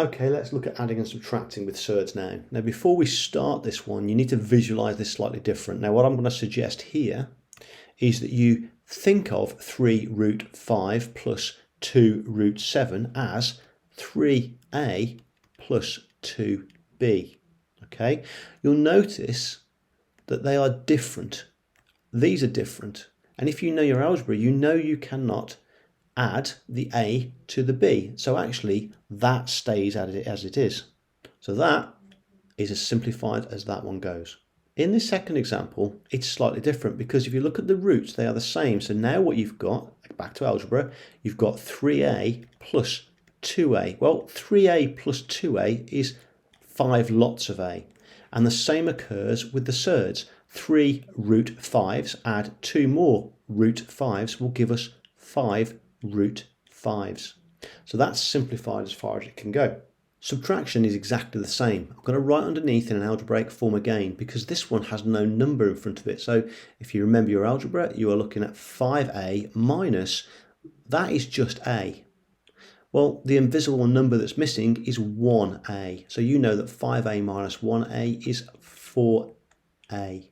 Okay, let's look at adding and subtracting with surds now. Now, before we start this one, you need to visualize this slightly different. Now, what I'm going to suggest here is that you think of 3 root 5 plus 2 root 7 as 3a plus 2b. Okay, you'll notice that they are different. These are different. And if you know your algebra, you know you cannot add the a to the b. So actually that stays as it is. So that is as simplified as that one goes. In this second example, it's slightly different because if you look at the roots, they are the same. So now what you've got, back to algebra, you've got 3a plus 2a. Well, 3a plus 2a is 5 lots of a. And the same occurs with the surds. 3 root 5s add 2 more root 5s will give us 5 root 5s. So that's simplified as far as it can go. Subtraction is exactly the same. I'm going to write underneath in an algebraic form again because this one has no number in front of it. So if you remember your algebra, you are looking at 5a minus, that is just a. Well, the invisible number that's missing is 1a. So you know that 5a minus 1a is 4a.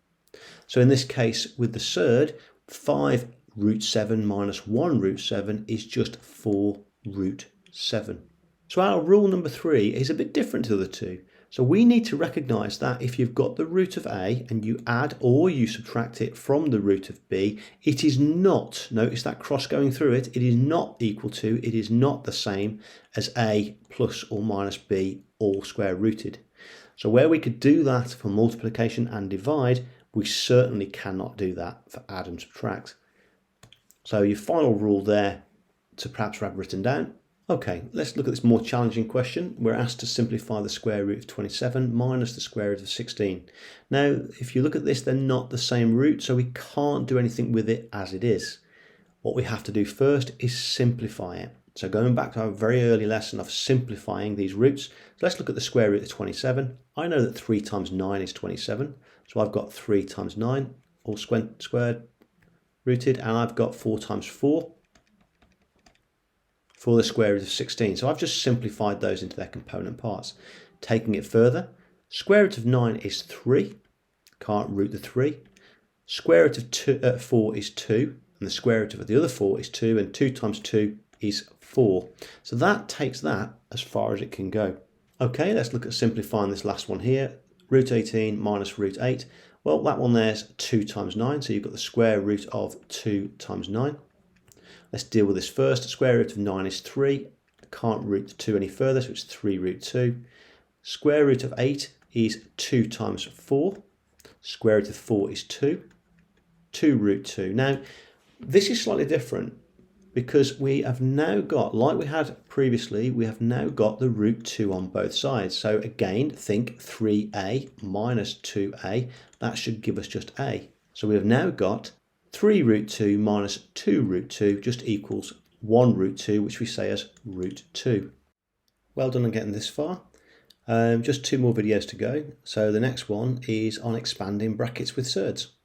So in this case with the surd, 5 root 7 minus 1 root 7 is just 4 root 7. So our rule number 3 is a bit different to the other two. So we need to recognise that if you've got the root of a and you add or you subtract it from the root of b, it is not, notice that cross going through it, it is not equal to, it is not the same as a plus or minus b all square rooted. So where we could do that for multiplication and divide, we certainly cannot do that for add and subtract. So your final rule there to perhaps have written down. Okay, let's look at this more challenging question. We're asked to simplify the square root of 27 minus the square root of 16. Now, if you look at this, they're not the same root, so we can't do anything with it as it is. What we have to do first is simplify it. So going back to our very early lesson of simplifying these roots, so let's look at the square root of 27. I know that 3 times 9 is 27, so I've got 3 times 9, all squared rooted, and I've got 4 times 4 for the square root of 16. So I've just simplified those into their component parts. Taking it further, square root of 9 is 3, can't root the 3. Square root of 4 is 2, and the square root of the other 4 is 2, and 2 times 2 is 4. So that takes that as far as it can go. Okay, let's look at simplifying this last one here. Root 18 minus root 8. Well, that one there's 2 times 9, so you've got the square root of 2 times 9. Let's deal with this first. The square root of 9 is 3. I can't root the 2 any further, so it's 3 root 2. Square root of 8 is 2 times 4. Square root of 4 is 2. 2 root 2. Now, this is slightly different because we have now got, like we had previously, we have now got the root 2 on both sides. So again, think 3a minus 2a. That should give us just a. So we have now got 3 root 2 minus 2 root 2 just equals 1 root 2, which we say as root 2. Well done on getting this far. Just 2 more videos to go. So the next one is on expanding brackets with surds.